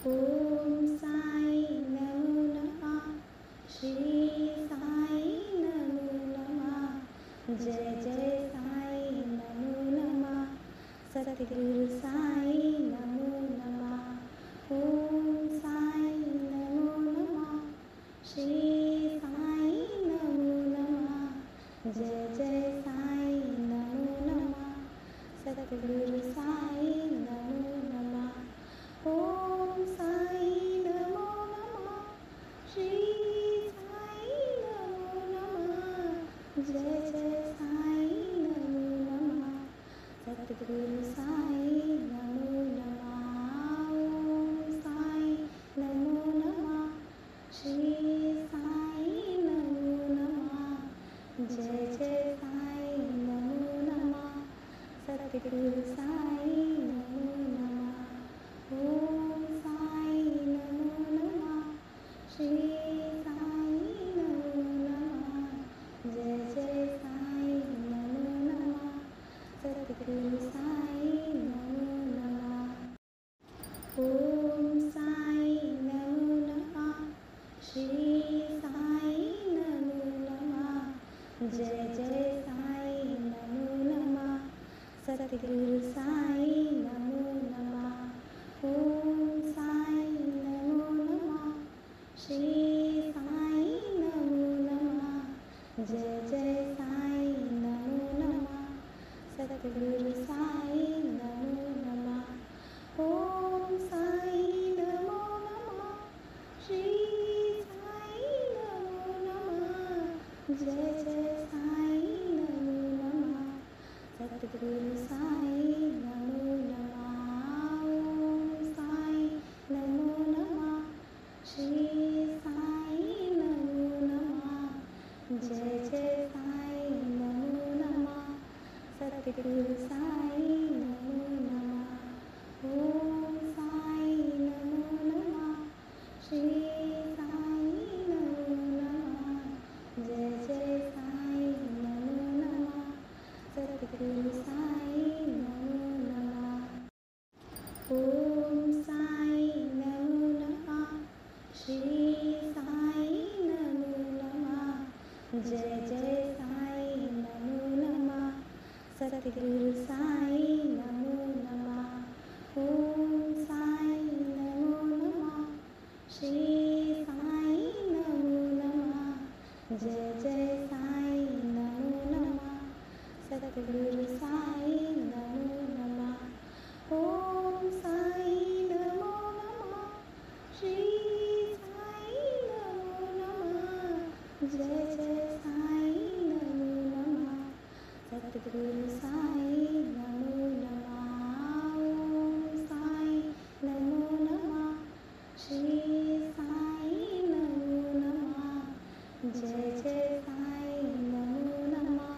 ओम साई नमो नमः। श्री साई नमो नमः। जय जय साई नमो नमः। सतगुरु साई नमो नमः। ओम साई नमो नमः। श्री साई नमो नमः। जय जय साई नमो नमः। सतगुरु साई नमो नमः। ओम साई नमो नमः। श्री साई नमो नमः। जय जय साई नमो नमः। सतगुरु साई नमो नमः। ओम साई नमो नमः। श्री साई नमो नमः। जय जय साई नमो नमः। सतगुरु साई नमो नमः। ओम साई नमो नमः। श्री साई नमो नमः। जय जय साई नमो नमः। सतगुरु साई नमो नमः। ओम साई नमो नमः। श्री साई नमो नमः। जय जय साई नमो नमः। सतगुरु साई नमो नमः। ओम साई नमो नमः। श्री साई नमो नमः। जय जय साई नमो नमः। सतगुरु साई नमो नमः। ओम साई नमो नमः। श्री साई नमो नमः। जय जय साई नमो नमः। सतगुरु साई नमो नमः। ओम साई नमो नमः। श्री साई नमो नमः। जय जय साई नमो नमः। सतगुरु साई नमो नमः। ओम साई नमो नमः। श्री साई नमो नमः। जय जय साई नमो नमः। सतगुरु साई नमो नमः। ओम साई नमो नमः। श्री साई नमो नमः। जय जय साई नमो नमः। सतगुरु साई नमो नमः। ओम साई नमो नमः। श्री साई नमो नमः। जय जय साई नमो नमः। सतगुरु साई नमो नमः। ओम साई नमो नमः। श्री साई नमो नमः। जय जय साई नमो नमः। सतगुरु साई नमो नमः। ओम साई नमो नमः। श्री साई नमो नमः। जय जय साई नमो नमः।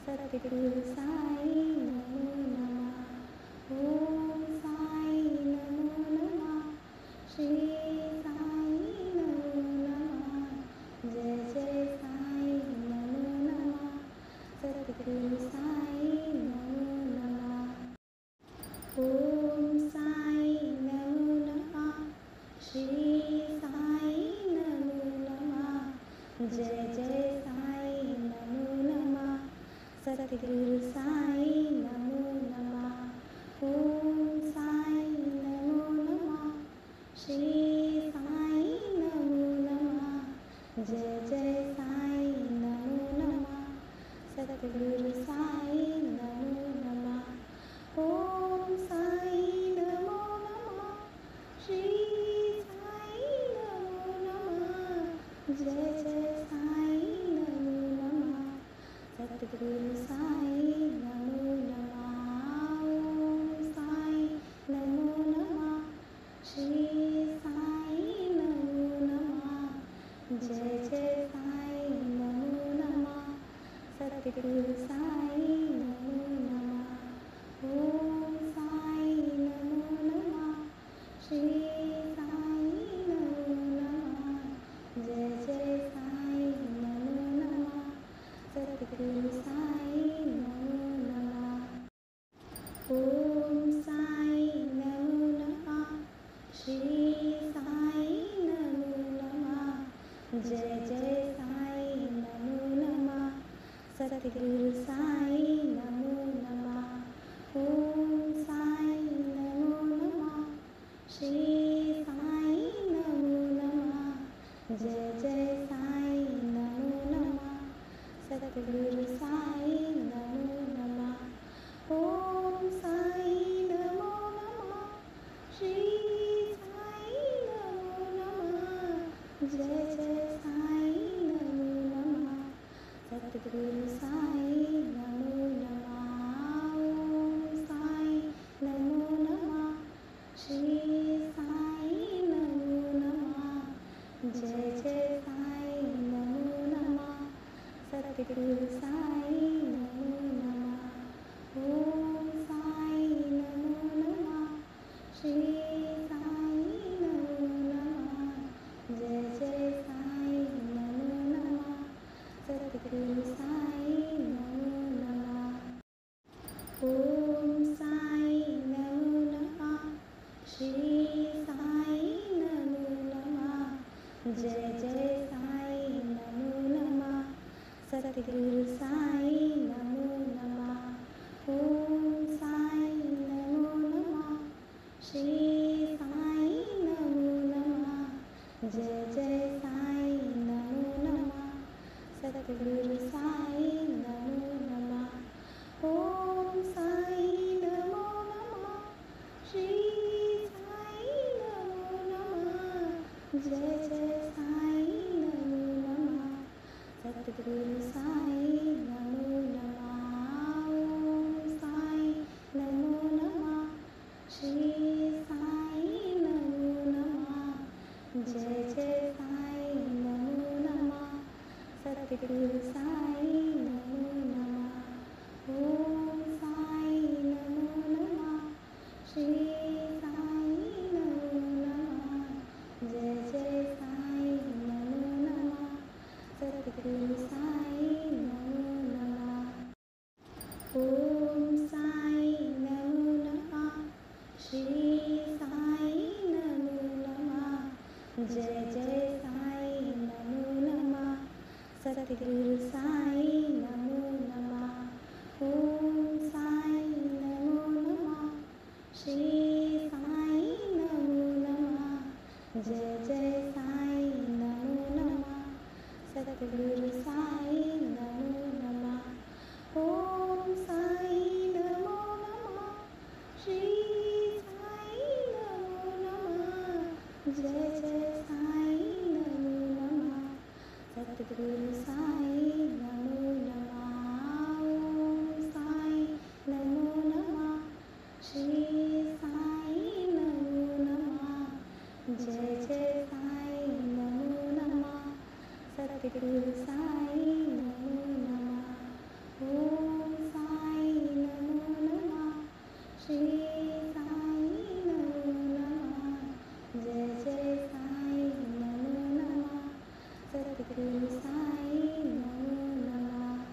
सतगुरु साई नमो नमः। ओम साई नमो नमः। श्री साई नमो नमः। जय जय साई नमो नमः। सतगुरु साई नमो नमः। ओम साई नमो नमः। श्री साई नमो नमः। जय जय साई नमो नमः। सतगुरु साई नमो नमः। ओम साई नमो नमः। श्री साई नमो नमः। जय जय साई नमो नमः। सतगुरु साई नमो नमः। ओम साई नमो नमः। श्री साई नमो नमः। जय जय साई नमो नमः। सतगुरु साई नमो नमः। ओम साई नमो नमः। श्री साई नमो नमः। जय जय साई नमो नमः। सतगुरु साई नमो नमः। ओम साई नमो नमः। श्री साई नमो नमः। जय जय साई नमो नमः। सतगुरु साई नमो नमः। ओम साई नमो नमः। श्री जय जय साई नमो नमः सतगुरु साई नमो नमः ओम साई नमो नमः श्री साई नमो नमः जय जय साई नमो नमः सतगुरु साई नमो नमः ओम साई नमो नमः श्री साई नमो नमः जय जय साई नमो नमः सतगुरु साई नमो नमः ओम साई नमो नमः श्री साई नमो नमः जय जय साई नमो नमः सतगुरु साई नमो नमः ओम साई नमो नमः श्री साई नमो नमः जय जय साई नमो नमः सतगुरु साई नमो नमः ओम साई नमो नमः श्री साई नमो नमः जय जय साई नमो नमः सतगुरु साई नमो नमः ओम साई नमो नमः श्री साई नमो नमः जय जय साई नमो नमः सतगुरु साई नमो नमः ओम साई नमो नमः श्री साई नमो नमः जय जय साई नमो नमः सतगुरु साई नमो नमः ओम साई नमो नमः श्री साई नमो नमः जय जय साई नमो नमः सतगुरु साई नमो नमः ओम साई नमो नमः श्री साई नमो नमः जय जय साई नमो नमः सतगुरु साई नमो नमः ओम साई नमो नमः श्री साई नमो नमः जय जय साई नमो नमः सतगुरु साई नमो नमः ओम साई नमो नमः श्री साई नमो नमः जय जय साई नमो नमः सतगुरु साई नमो नमः ओम साई नमो नमः श्री साई नमो नमः जय जय साई नमो नमः सतगुरु साई नमो नमः ओम साई नमो नमः श्री साई नमो नमः जय जय साई नमो नमः सतगुरु साई नमो नमः ओम साई नमो नमः श्री साई नमो नमः जय जय साई नमो नमः सतगुरु साई नमो नमः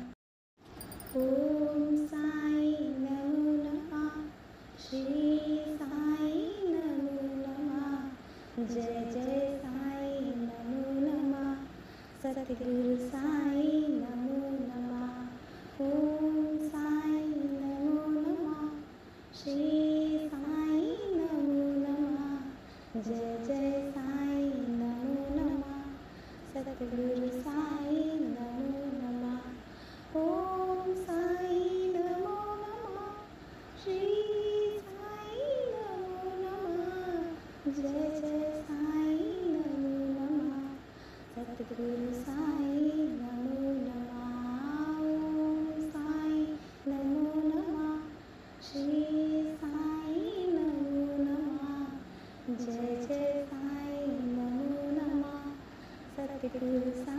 ओम साई नमो नमः श्री साई नमो नमः जय जय साई नमो नमः सतगुरु साई नमो नमः ओम साई नमो नमः श्री साई नमो नमः जय जय साई नमो नमः सतगुरु साई नमो नमः ओम साई नमो नमः श्री साई नमो नमः जय जय साई नमो नमः सतगुरु साई नमो नमः ओम साई नमो नमः श्री साई नमो नमः जय जय साई नमो नमः सतगुरु साई